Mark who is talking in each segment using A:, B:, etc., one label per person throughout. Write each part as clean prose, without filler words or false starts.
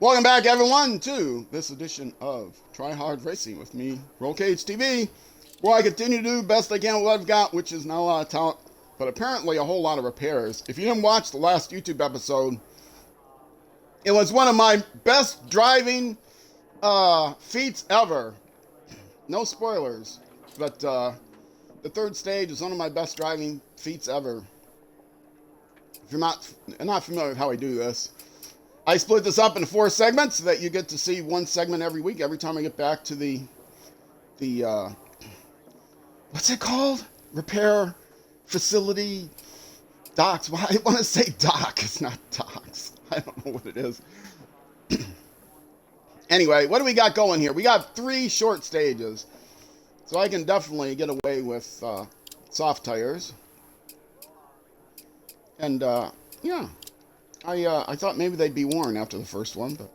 A: Welcome back, everyone, to this edition of Try Hard Racing with me, Roll Cage TV, where I continue to do the best I can with what I've got, which is not a lot of talent, but apparently a whole lot of repairs. If you didn't watch the last YouTube episode, it was one of my best driving feats ever. No spoilers, but the third stage is one of my best driving feats ever. If you're not familiar with how I do this, I split this up into 4 segments so that you get to see one segment every week, every time I get back to the what's it called? Repair facility docks. Well, I want to say dock. It's not docks. I don't know what it is. Anyway, what do we got going here? We got 3 short stages. So I can definitely get away with soft tires. And, yeah. I thought maybe they'd be worn after the first one, but...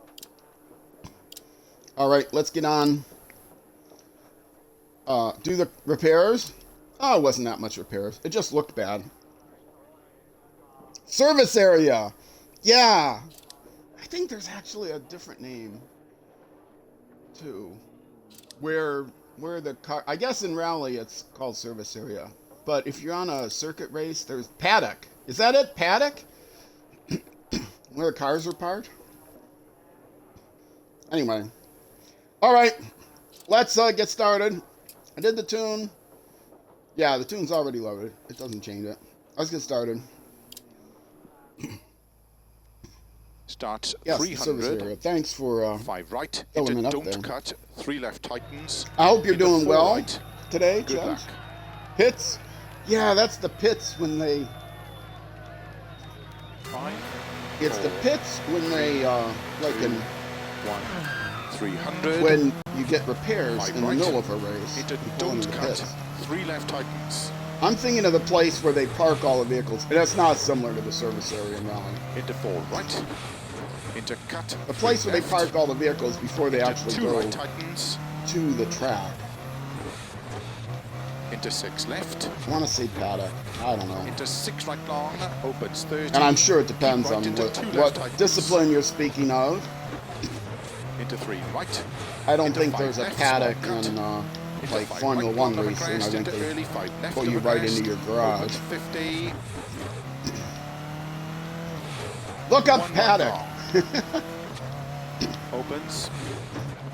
A: Alright, let's get on. Do the repairs. Oh, it wasn't that much repairs. It just looked bad. Service area. Yeah. I think there's actually a different name, too. Where the car... I guess in rally it's called service area. But if you're on a circuit race, there's paddock. Is that it? Paddock? Where the cars are parked? Anyway. Alright. Let's get started. I did the tune. Yeah, the tune's already loaded. It doesn't change it. Let's get started.
B: Starts
A: yes,
B: 300.
A: Thanks for
B: 5 right.
A: Into
B: Don't
A: there.
B: cut. 3 left tightens.
A: I hope you're doing well
B: right.
A: today,
B: Good
A: Judge.
B: luck.
A: Pits. Yeah, that's the pits when they...
B: 5.
A: It's
B: 4,
A: the pits when they, like in...
B: 1. 300.
A: When you get repairs
B: 5
A: in the
B: right.
A: middle of a race.
B: Into
A: you pull
B: don't
A: into the
B: cut.
A: pits.
B: 3 left tightens.
A: I'm thinking of the place where they park all the vehicles. And that's not similar to the service area in rally.
B: Into 4 right. Into cut.
A: The place
B: 3
A: where they
B: left.
A: park all the vehicles before they
B: Into
A: actually
B: 2
A: go
B: right tightens.
A: to the track.
B: Into 6 left.
A: I want to say paddock. I don't know.
B: Into 6 right long. Opens 30.
A: And I'm sure it depends
B: Right
A: on
B: into
A: what,
B: 2 left
A: what
B: tightens.
A: discipline you're speaking of.
B: Into 3 right.
A: I don't
B: Into
A: think
B: 5
A: there's a
B: left,
A: paddock
B: small cut.
A: in
B: Into
A: like
B: 5
A: Formula
B: right
A: 1
B: long of a
A: racing. I
B: crest,
A: think
B: into
A: they
B: early 5 left
A: pull
B: of
A: you
B: a
A: right
B: crest,
A: into your garage.
B: opens 50.
A: Look up
B: 1 right
A: paddock.
B: long. Opens.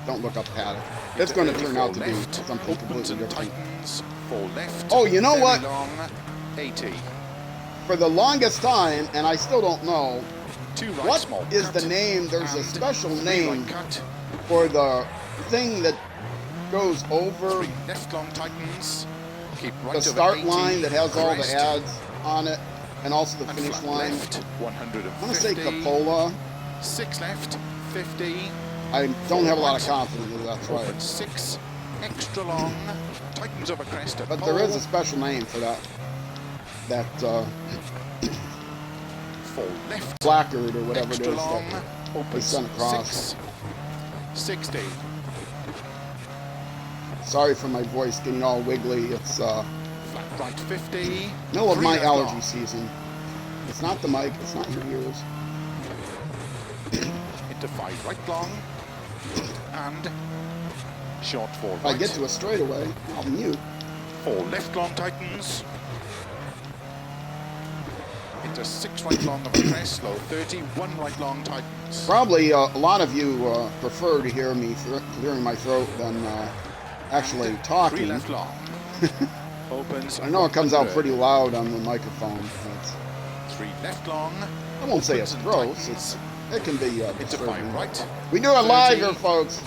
A: Don't look up paddock. It's going to turn out to be
B: left.
A: something
B: Opens
A: completely
B: and
A: different.
B: tightens. 4 left.
A: Oh, you know
B: Very
A: what?
B: long. 80.
A: For the longest time, and I still don't know,
B: 2 right
A: what
B: small
A: is
B: cut.
A: the name? There's a
B: And
A: special
B: 3
A: name
B: right cut.
A: for the thing that goes over
B: 3 left long tightens. Keep right
A: the
B: over
A: start
B: 80.
A: line that has all the
B: Crest.
A: ads on it, and also the
B: And
A: finish
B: flat
A: line.
B: left. 150.
A: I want to say Coppola.
B: 6 left. 50.
A: I don't have a lot of confidence that that's right.
B: Open 6, extra long, tightens over crest at
A: But
B: pole.
A: there is a special name for that. That
B: 4 left,
A: placard or whatever
B: extra
A: it is
B: long,
A: that they
B: opens
A: sent across.
B: 6, 60.
A: Sorry for my voice getting all wiggly. It's
B: Flat right 50.
A: middle of
B: 3
A: my
B: left
A: allergy
B: long.
A: season. It's not the mic. It's not your ears.
B: Into 5 right long, and short 4
A: If I
B: right.
A: get to a straightaway, I'll mute.
B: 4 left long tightens. Into 6 right long of a crest, slow 30. 1 right long tightens.
A: Probably a lot of you prefer to hear me clearing my throat than actually
B: 3
A: talking.
B: left long. Opens.
A: I know it comes out
B: 100.
A: pretty loud on the microphone. But
B: 3 left long.
A: I won't say it's
B: Opens and
A: gross.
B: tightens.
A: It can be
B: Into 5
A: disturbing.
B: right.
A: We do it live
B: 30.
A: here, folks.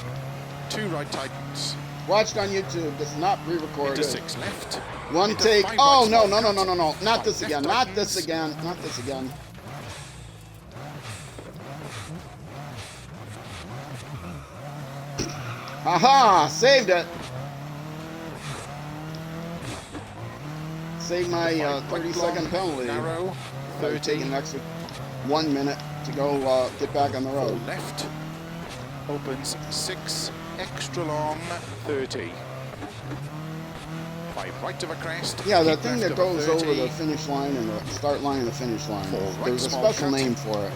B: 2 right tightens.
A: Watched on YouTube. This is not pre-recorded.
B: Into 6 left.
A: One
B: Into
A: take.
B: 5
A: Oh,
B: right
A: no,
B: small
A: no, no, no,
B: cut.
A: no, no. Not
B: 5
A: this
B: left
A: again. Not this
B: tightens.
A: again. Not this again. Aha! Saved it. Saved my 30-second penalty.
B: Narrow.
A: By
B: 30.
A: taking an extra 1 minute to go get back on the
B: 4
A: road.
B: left. Opens 6. Extra long. 30. 5 right of a crest.
A: Yeah, the
B: Keep
A: thing
B: left
A: that
B: of a
A: goes over
B: 30.
A: the finish line and the start line and the finish line.
B: 4 right
A: There's a
B: small
A: special
B: cut.
A: name for it.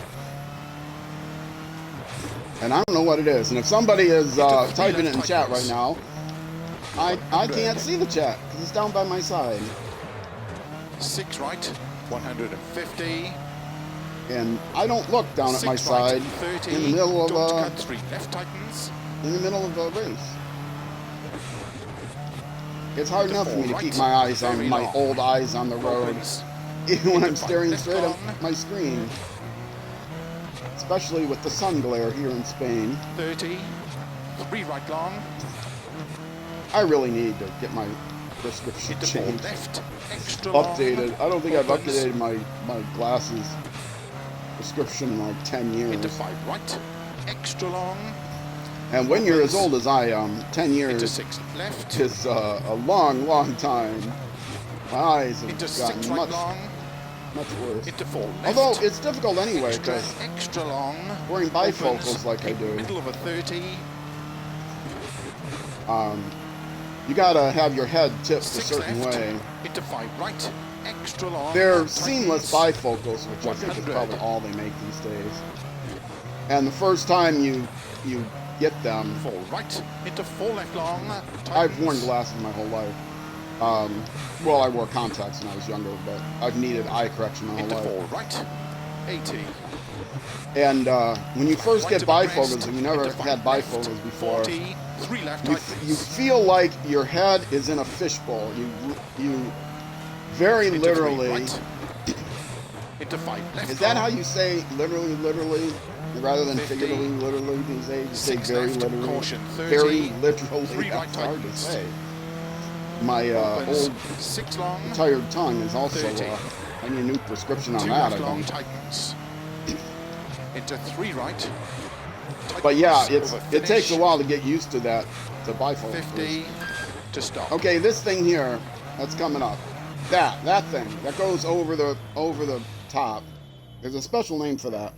A: And I don't know what it is. And if somebody is typing it in chat right
B: tightens.
A: now, I can't see the chat because it's down by my side.
B: 6 right, 150.
A: And I don't look down at my
B: 6 right,
A: side
B: 30.
A: in the middle
B: Don't
A: of
B: cut 3 left tightens.
A: in the middle of a race. It's hard
B: Into
A: enough for
B: 4
A: me to
B: right,
A: keep my eyes on
B: very
A: my
B: long.
A: old eyes on the road,
B: Opens.
A: even when I'm
B: Into 5
A: staring
B: left
A: straight
B: long.
A: at my screen. Especially with the sun glare here in Spain.
B: 30. 3 right long.
A: I really need to get my prescription
B: Into 4
A: changed.
B: left. Extra long.
A: Updated. I don't think I've
B: Opens.
A: updated my glasses prescription in like 10 years.
B: Into 5 right. Extra long.
A: And when you're as old as I am, 10
B: Into
A: years
B: 6 left.
A: is a long, long time. My eyes have
B: Into 6
A: gotten
B: right long.
A: much worse.
B: Into 4 left.
A: Although it's difficult anyway
B: extra,
A: because
B: extra long.
A: wearing bifocals
B: Opens.
A: like I do,
B: Middle of a 30.
A: you gotta have your head tipped a
B: 6
A: certain
B: left.
A: way.
B: Into 5 right. Extra long.
A: They're
B: tightens.
A: seamless bifocals, which I think is
B: 100.
A: probably all they make these days. And the first time you get them,
B: 4 right. Into 4 left long.
A: I've worn
B: tightens.
A: glasses my whole life. Well, I wore contacts when I was younger, but I've needed eye correction my
B: Into
A: whole
B: 4
A: life.
B: right. 80.
A: And when you first
B: Right
A: get
B: to the
A: bifocals,
B: crest.
A: and you never
B: Into 5
A: had
B: left.
A: bifocals before,
B: 40. 3 left.
A: you
B: tightens.
A: feel like your head is in a fishbowl. You very
B: Into 3
A: literally.
B: right. Into 5 left.
A: Is that how
B: long.
A: you say literally, rather than
B: 50.
A: figuratively, literally these days? You say
B: 6
A: very
B: left.
A: literally.
B: Caution. 30.
A: Very literally.
B: 3 right
A: That's hard to
B: tightens.
A: say. My
B: Opens.
A: old
B: 6 long.
A: tired tongue is also.
B: 30.
A: I need a new prescription on
B: 2
A: that. I
B: left long.
A: think.
B: Tightens. Into 3 right.
A: But yeah,
B: Tightens.
A: it
B: Over
A: takes a
B: finish.
A: while to get used to that. To bifocals.
B: 50 to stop.
A: Okay, this thing here that's coming up. That thing that goes over the top. There's a special name for that.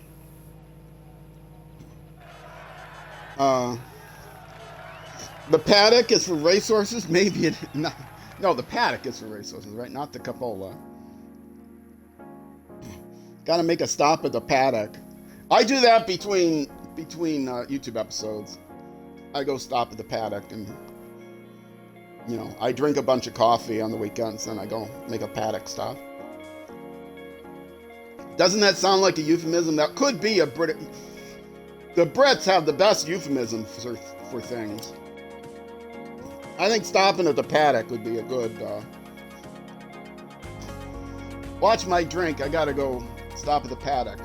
A: The paddock is for racehorses. Maybe it no. The paddock is for racehorses, right? Not the cupola. Got to make a stop at the paddock. I do that between YouTube episodes. I go stop at the paddock and I drink a bunch of coffee on the weekends and I go make a paddock stop. Doesn't that sound like a euphemism? That could be a Brit. The Brits have the best euphemism for things. I think stopping at the paddock would be a good. Watch my drink. I gotta go stop at the paddock.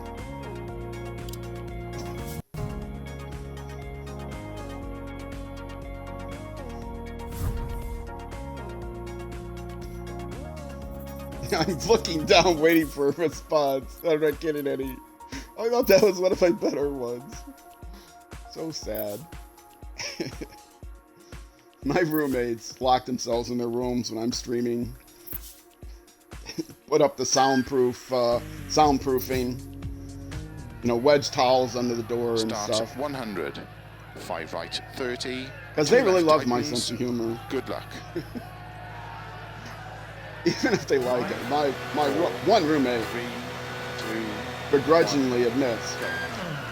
A: I'm looking down, waiting for a response. I'm not getting any. I thought that was one of my better ones. So sad. My roommates lock themselves in their rooms when I'm streaming. Put up the soundproofing. Wedge towels under the door and
B: Start
A: stuff.
B: 100. 5 right. 30.
A: Because they
B: 2
A: really
B: left
A: love my
B: tightens.
A: sense of humor.
B: Good luck.
A: Even if they like it. My one roommate
B: 3, 2,
A: begrudgingly admits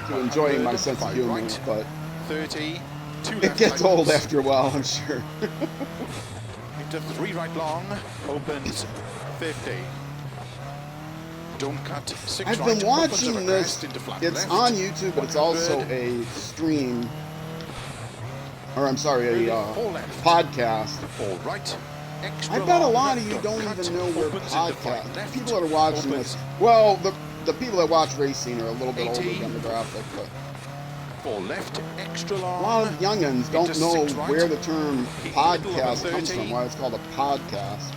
A: to enjoying my sense of
B: 5
A: humor,
B: right.
A: but
B: 30. 2
A: it
B: left
A: gets old
B: tightens.
A: after a while, I'm sure.
B: Into 3 right long. Opens 50. Don't cut 6
A: I've
B: right.
A: been
B: Opens
A: watching
B: over
A: this.
B: crest into flat
A: It's
B: left.
A: on YouTube, but it's also
B: 100.
A: a stream. Or I'm sorry, a
B: 4 left.
A: podcast.
B: 4 right. Extra
A: I bet a
B: long.
A: lot of you don't
B: cut.
A: even know where
B: Opens into 5
A: podcasts.
B: left.
A: People that are watching
B: Opens
A: this. Well, the people that watch racing are a little bit older
B: 80.
A: demographic, but
B: 4 left. Extra
A: a
B: long.
A: lot of youngins don't
B: Into
A: know
B: 6 right.
A: where the term
B: Keep middle of a
A: podcast comes
B: 30.
A: from, why it's called a podcast.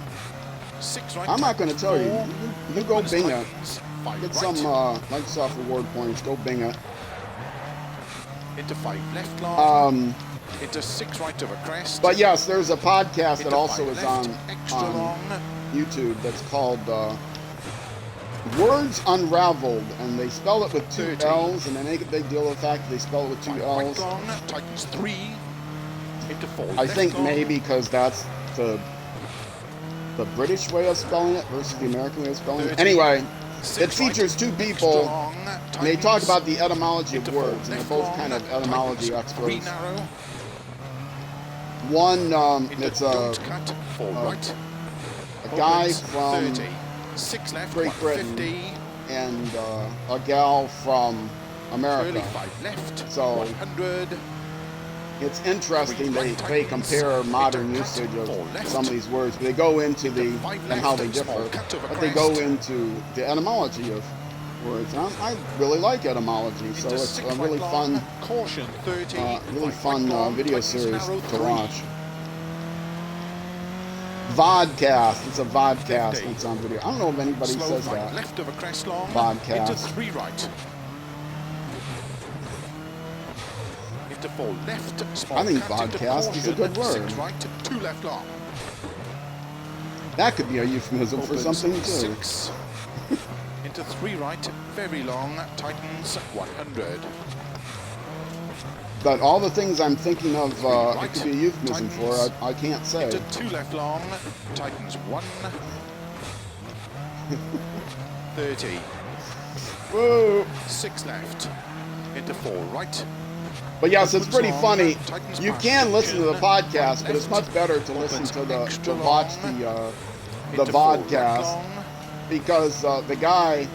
B: 6 right.
A: I'm not going to tell you. You go
B: Opens
A: Bing it.
B: tightens. 5
A: Get
B: right.
A: some Microsoft reward points. Go Bing it.
B: Into 5 left long.
A: Um,
B: Into 6 right over crest.
A: but yes, there's a podcast that
B: Into
A: also
B: 5
A: is
B: left.
A: on
B: Extra long.
A: YouTube that's called Words Unraveled, and they spell it with 2
B: 30.
A: L's, and they make a big deal of the fact that they spell it with 2
B: 5
A: L's.
B: right long. Tightens 3. Into 4
A: I
B: left
A: think
B: long.
A: maybe because that's the British way of spelling it versus the American way of spelling it.
B: 30.
A: Anyway,
B: 6
A: it features
B: right.
A: 2
B: Extra
A: people
B: long.
A: And they talk
B: tightens.
A: about the etymology of
B: Into four,
A: words, and they're
B: left
A: both
B: long,
A: kind of etymology
B: tightens, three
A: experts.
B: narrow.
A: One,
B: Into
A: it's
B: don't cut, four right.
A: a guy
B: Opens
A: from
B: 30. 6 left,
A: Great
B: 150.
A: Britain and a gal from America.
B: Early 5 left,
A: So
B: 100.
A: it's interesting
B: Three
A: they
B: right
A: compare
B: tightens,
A: modern
B: into cut,
A: usage of
B: four left.
A: some of these words, but they go into the
B: Into five
A: and how
B: left,
A: they
B: small
A: differ,
B: cut over
A: but they go
B: crest.
A: into the etymology of words. And I really like etymology, so
B: Into
A: it's
B: 6
A: a
B: right
A: really
B: long,
A: fun,
B: caution 30.
A: really
B: 5
A: fun
B: right long,
A: video
B: tightens
A: series
B: narrow,
A: to
B: 3.
A: watch. Vodcast. It's a vodcast
B: 50.
A: when it's on video. I don't know if anybody
B: Slow
A: says
B: right
A: that.
B: left over crest long.
A: Vodcast.
B: Into 3 right. Into 4 left. Small
A: I think
B: cut into
A: vodcast is a
B: caution,
A: good word.
B: 6 right, 2 left long.
A: That could be a euphemism for
B: Opens
A: something too.
B: 6. Into 3 right, very long, tightens 100.
A: But all the things I'm thinking of, it
B: right,
A: could be a euphemism for,
B: tightens.
A: I can't say.
B: Into 2 left long, tightens 1. 30.
A: Whoa.
B: 6 left. Into 4 right.
A: But yes, it's
B: Opens
A: pretty
B: long,
A: funny.
B: tightens
A: You
B: past
A: can listen to the
B: junction,
A: podcast, but
B: right
A: it's
B: left.
A: much better to listen
B: Opens
A: to the
B: extra
A: to watch
B: long.
A: the
B: Into 4 right
A: vodcast
B: long.
A: because the guy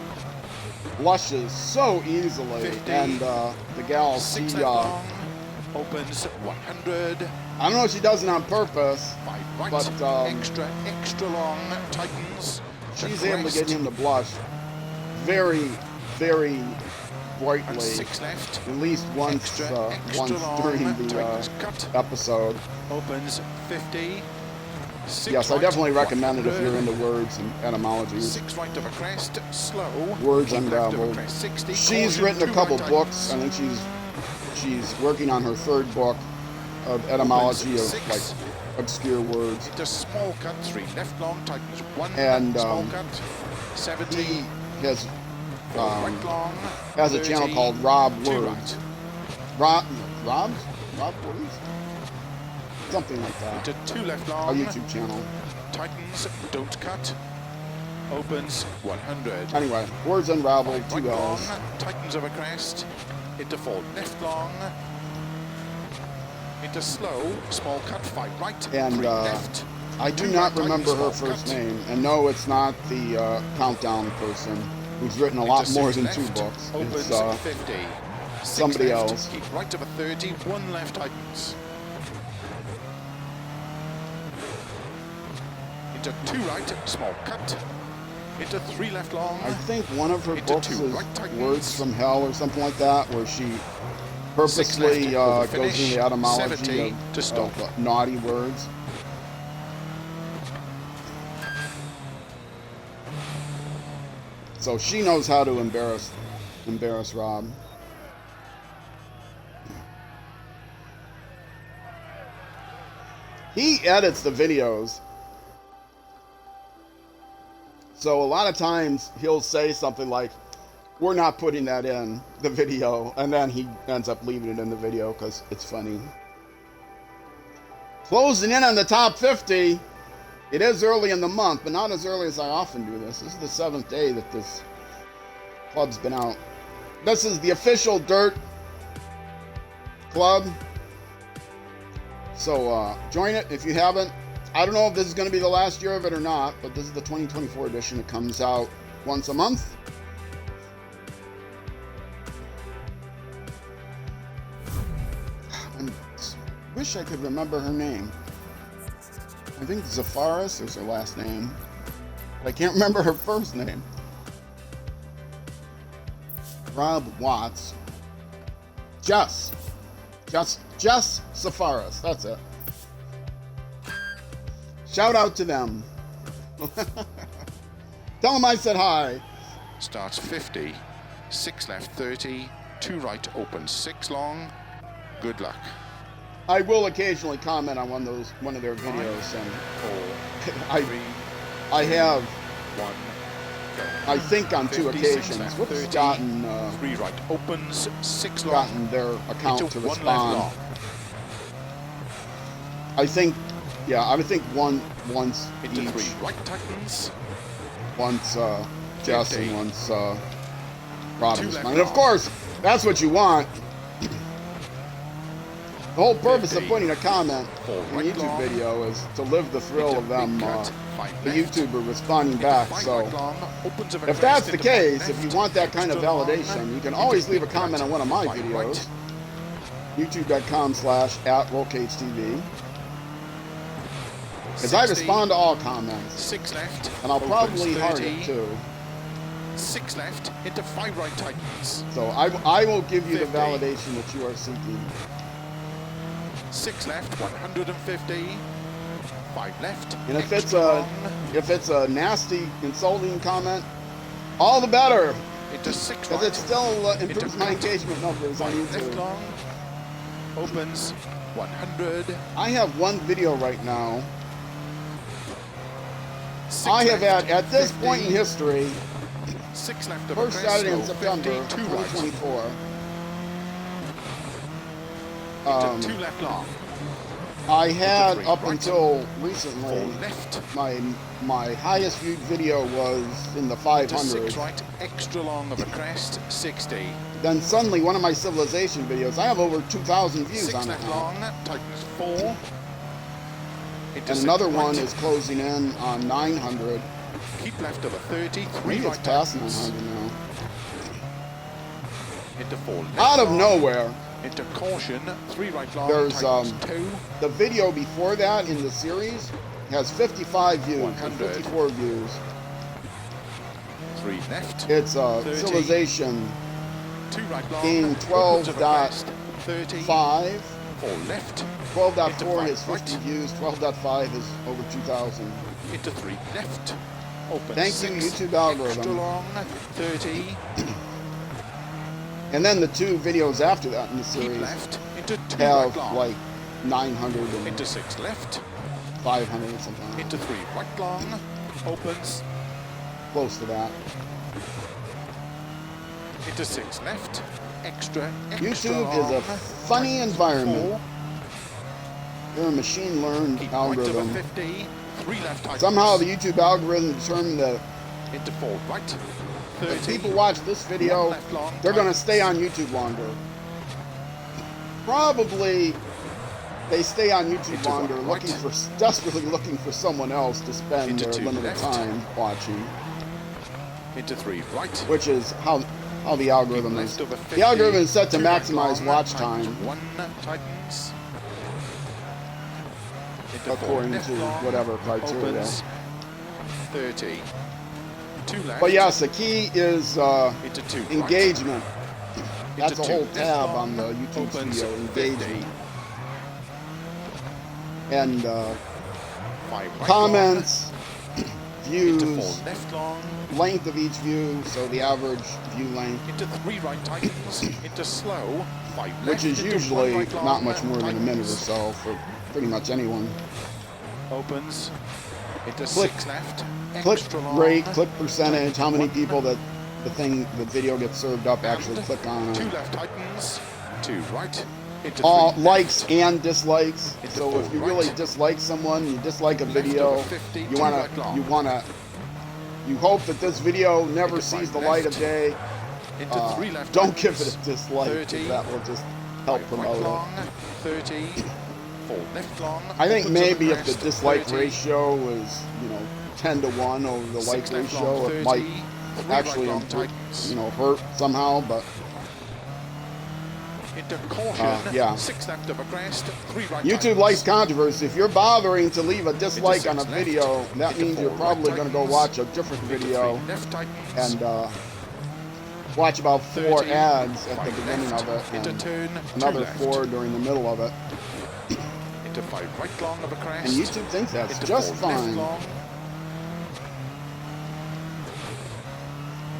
A: blushes so easily,
B: 50.
A: and the gal
B: 6
A: she
B: left long. Opens 100.
A: I don't know if she does it on purpose.
B: 5 right.
A: But,
B: extra long, tightens.
A: She's able to get him to blush very, very
B: And
A: brightly.
B: 6 left.
A: At least once,
B: Extra
A: once
B: long,
A: during the
B: tightens cut.
A: episode.
B: Opens 50. 6
A: Yes, I
B: right,
A: definitely recommend it if you're
B: 100.
A: into words and etymologies.
B: 6 right over crest, slow.
A: Words
B: Keep left over
A: Unraveled.
B: crest, 60.
A: She's
B: Caution,
A: written a
B: 2
A: couple
B: right
A: books. I
B: tightens.
A: think she's working on her third book of etymology of
B: Opens
A: like
B: 6.
A: obscure words.
B: Into small cut, 3 left long, tightens 1.
A: And,
B: small cut, 70.
A: He has
B: right long,
A: has a
B: 30,
A: channel called Rob
B: 2
A: Words.
B: right.
A: Rob Words? Something like that.
B: Into 2 left
A: A
B: long,
A: YouTube channel.
B: tightens, don't cut. Opens 100.
A: Anyway, Words Unraveled,
B: Right
A: 2
B: long,
A: L's.
B: tightens over crest. Into 4 left long. Into slow, small cut, 5 right,
A: And
B: 3 left.
A: I do
B: 2
A: not
B: right,
A: remember
B: tightens,
A: her
B: small
A: first
B: cut.
A: name, and no, it's not the countdown person who's written a lot
B: Into
A: more
B: 6
A: than 2
B: left,
A: books.
B: Opens
A: It's
B: 50. 6
A: somebody
B: left,
A: else.
B: Keep right over 30, 1 left tightens. Into 2 right, small cut. Into 3 left long.
A: I think one of her
B: Into
A: books
B: 2
A: is
B: right tightens.
A: Words from Hell or something like that, where she
B: 6
A: purposely
B: left over
A: goes
B: finish,
A: into the etymology
B: 70
A: of,
B: to stop.
A: naughty words. So she knows how to embarrass Rob. He edits the videos. So a lot of times he'll say something like, "We're not putting that in the video," and then he ends up leaving it in the video because it's funny. Closing in on the top 50. It is early in the month, but not as early as I often do this. This is the 7th day that this club's been out. This is the official DiRT club. So join it if you haven't. I don't know if this is going to be the last year of it or not, but this is the 2024 edition. It comes out once a month. I wish I could remember her name. I think Zafaris is her last name. But I can't remember her first name. Rob Watts. Jess Zafaris. That's it. Shout out to them. Tell them I said hi.
B: Starts 50, 6 left 30, 2 right open 6 long. Good luck.
A: I will occasionally comment on one of their videos, and
B: 4,
A: I
B: 3,
A: have,
B: 1.
A: I think on 2
B: 50, 6
A: occasions,
B: left,
A: whoops,
B: 30,
A: gotten
B: 3 right opens 6 long.
A: gotten their account
B: Into
A: to
B: 1 left
A: respond.
B: long.
A: I think once
B: Into
A: each.
B: 3 right tightens.
A: Once Jess
B: 50.
A: and once Robin responded. And of course, that's what you want. The whole purpose of putting a comment in a YouTube video is to live the thrill of them, the YouTuber responding back. So if that's the case, if you want that kind of validation, you can always leave a comment on one of my videos. YouTube.com/@RollCageTV. Because I respond to all comments.
B: 6 left.
A: And I'll probably heart it too.
B: 6 left into 5 right tightens.
A: So I will give you the validation that you are seeking.
B: 6 left, 150. 5 left.
A: And if it's a nasty, insulting comment, all the better.
B: Into 6
A: because
B: right.
A: it still improves my engagement numbers on YouTube.
B: Left long. Opens 100.
A: I have one video right now.
B: 6
A: I have
B: left,
A: had, at this
B: 50.
A: point in history,
B: 6 left of
A: first
B: a crest,
A: Saturday in
B: slow,
A: September
B: 50, 2 right.
A: 2024.
B: Into 2 left long.
A: I had
B: three
A: up
B: right.
A: until recently,
B: 4 left.
A: my highest viewed video was in the
B: Into 6
A: 500s.
B: right, extra long of a crest, 60.
A: Then suddenly one of my civilization videos, I have over 2,000 views
B: 6
A: on it
B: left
A: now.
B: long, tightens 4. Into
A: And
B: 6
A: another
B: right.
A: one is closing in on 900.
B: Keep left of a 30, 3
A: Maybe it's
B: right
A: past
B: tightens.
A: 900 now.
B: Into 4 left
A: Out of
B: long.
A: nowhere,
B: Into caution, 3 right long,
A: there's
B: tightens 2.
A: the video before that in the series has 55 views,
B: 100.
A: 54 views.
B: 3 left.
A: It's
B: 30.
A: Civilization
B: 2 right long.
A: in
B: opens of a crest, 30.
A: 12.5.
B: 4 left.
A: 12.4 has
B: Into
A: 50
B: five
A: views. 12.5 is over 2,000.
B: Into 3 left. Open
A: Thank
B: 6.
A: you, YouTube algorithm.
B: Extra long, 30.
A: And then the two videos after that in the
B: Keep
A: series
B: left. Into 2
A: have
B: right long.
A: like 900 and
B: Into 6 left.
A: 500 or something.
B: Into 3 right long. Opens.
A: Close to that.
B: Into 6 left. Extra
A: YouTube
B: long.
A: is a funny environment.
B: 4.
A: They're a machine learned
B: Keep
A: algorithm.
B: right of a 50. 3 left tightens.
A: Somehow the YouTube algorithm determined that
B: Into 4 right.
A: if
B: 30.
A: people watch this video,
B: One left long,
A: they're going to
B: tightens.
A: stay on YouTube longer. Probably they stay on YouTube
B: Into
A: longer,
B: one
A: looking
B: right.
A: for desperately looking for someone else to spend
B: Into
A: their
B: 2
A: limited
B: left.
A: time watching,
B: Into 3 right.
A: which is how the algorithm
B: Keep
A: is.
B: left of a 50.
A: The algorithm is set to
B: 2 right
A: maximize
B: long,
A: watch
B: tightens.
A: time
B: 1 tightens. Into 4
A: according
B: left
A: to
B: long,
A: whatever criteria.
B: opens 30. 2 left.
A: But yes, the key is
B: Into 2 right.
A: engagement. That's a
B: Into 2
A: whole
B: left
A: tab
B: long,
A: on the YouTube
B: opens
A: studio,
B: 50.
A: engagement. And
B: 5 right
A: comments,
B: long. Into 4
A: views,
B: left long.
A: length of each view, so the average view length,
B: Into 3 right tightens. Into slow. 5 left.
A: which is
B: into 1
A: usually
B: right long,
A: not much more than a minute or
B: tightens.
A: so for pretty much anyone.
B: Opens. Into
A: Click-
B: 6 left.
A: Click
B: Extra long.
A: rate, click percentage, how many people that the video gets served up actually click on
B: 2
A: it.
B: left tightens. 2 right. Into
A: All
B: 3
A: likes and dislikes.
B: Into
A: So if
B: 4
A: you really
B: right.
A: dislike someone, you dislike a
B: Left
A: video,
B: over 50,
A: you
B: 2
A: wanna
B: right long.
A: you hope that this video never
B: Into
A: sees
B: 5
A: the light of
B: left.
A: day.
B: Into 3 left
A: Don't give
B: tightens.
A: it a dislike, 'cause
B: 30.
A: that will just help
B: 5
A: promote
B: right
A: it.
B: long. 30. 4 left long.
A: I think
B: opens on
A: maybe if the
B: crest,
A: dislike
B: 30.
A: ratio was, 10 to 1 over the like
B: 6 left
A: ratio,
B: long,
A: it
B: 30.
A: might
B: 3
A: actually
B: right long
A: improve,
B: tightens.
A: hurt somehow, but
B: Into caution.
A: yeah.
B: 6 left of a crest. 3 right
A: YouTube
B: tightens.
A: likes controversy. If you're bothering to leave a dislike on a
B: 6 left.
A: video, that
B: Into
A: means you're
B: 4
A: probably
B: right
A: going to go
B: tightens.
A: watch a different
B: Into
A: video
B: 3 left tightens.
A: and watch about 4
B: 30.
A: ads at the
B: 5
A: beginning
B: left.
A: of it
B: Into
A: and
B: turn. 2
A: another
B: left.
A: 4 during the middle of it.
B: Into 5 right long of a crest.
A: And YouTube thinks that's
B: Into
A: just
B: 4 left
A: fine.
B: long.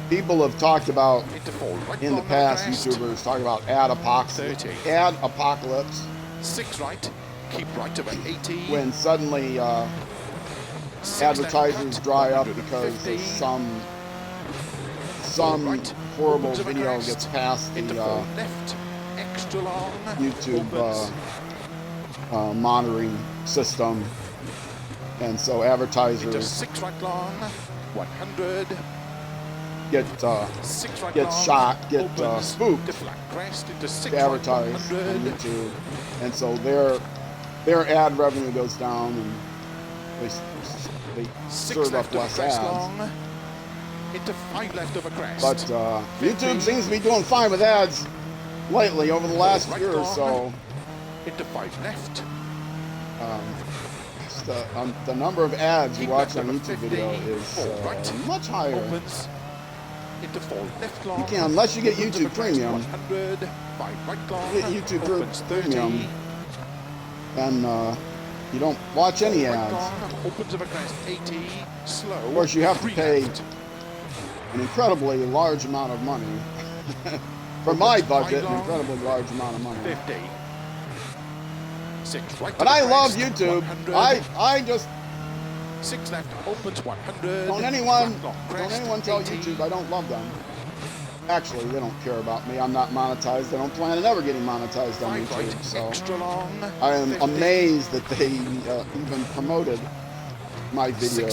A: People have talked about,
B: Into 4 right
A: in the
B: long of a
A: past,
B: crest.
A: YouTubers talk about ad apocalypse.
B: 30.
A: Ad apocalypse,
B: 6 right. Keep right of an 80.
A: when suddenly
B: 6
A: advertisers
B: left cut,
A: dry up
B: 150.
A: because some
B: Right.
A: horrible
B: Opens of a
A: video
B: crest.
A: gets past
B: Into
A: the
B: 4 left. Extra long.
A: YouTube
B: Opens.
A: monitoring system, and so
B: Into
A: advertisers
B: 6 right long. 100.
A: get shot, get spooked to advertise on YouTube, and so their ad revenue goes down, and they serve up less ads.
B: Into 5 left over crest.
A: But YouTube seems to be doing fine with ads lately over the last year or so.
B: Into 5 left.
A: The number of ads you watch on YouTube video is much higher.
B: Opens into 4 left long.
A: You can, unless you get YouTube Premium.
B: 100, 5 right long.
A: You get YouTube Premium, and you don't watch any ads.
B: Opens over crest 80, slow.
A: Of course, you have to pay an incredibly large amount of money. For my budget, an incredibly large amount of money.
B: 50. 6 right.
A: But I love YouTube. I just
B: 6 left opens 100.
A: don't anyone tell YouTube I don't love them. Actually, they don't care about me. I'm not monetized. I don't plan on ever getting monetized on YouTube. So I am amazed that they even promoted my video.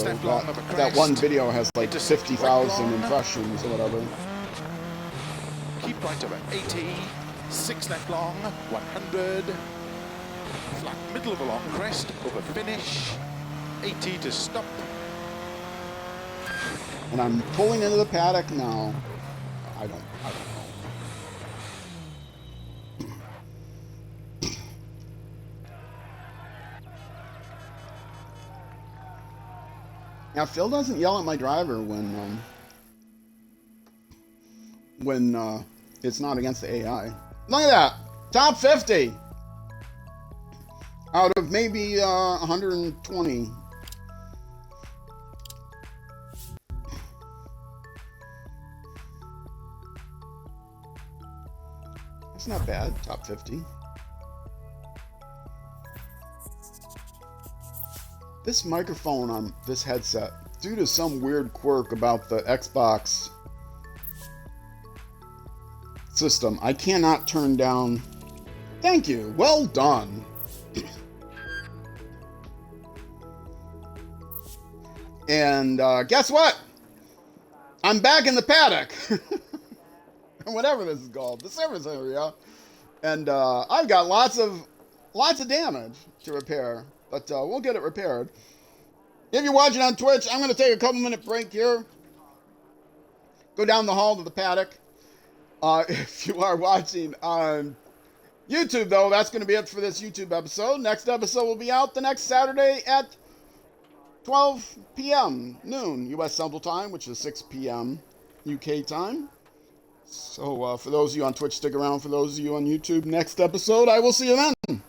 A: That one video has like 50,000 impressions or whatever.
B: Keep right over 80. 6 left long, 100. Flat middle of a long crest, over finish. 80 to stop.
A: And I'm pulling into the paddock now. I don't know. Now Phil doesn't yell at my driver when it's not against the AI. Look at that, top 50 out of maybe 120. That's not bad, top 50. This microphone on this headset, due to some weird quirk about the Xbox system, I cannot turn down. Thank you, well done. And guess what? I'm back in the paddock. Whatever this is called, the service area. And I've got lots of damage to repair, but we'll get it repaired. If you're watching on Twitch, I'm going to take a couple-minute break here. Go down the hall to the paddock. If you are watching on YouTube, though, that's going to be it for this YouTube episode. Next episode will be out the next Saturday at 12 p.m. noon U.S. Central Time, which is 6 p.m. UK time. So for those of you on Twitch, stick around. For those of you on YouTube, next episode, I will see you then.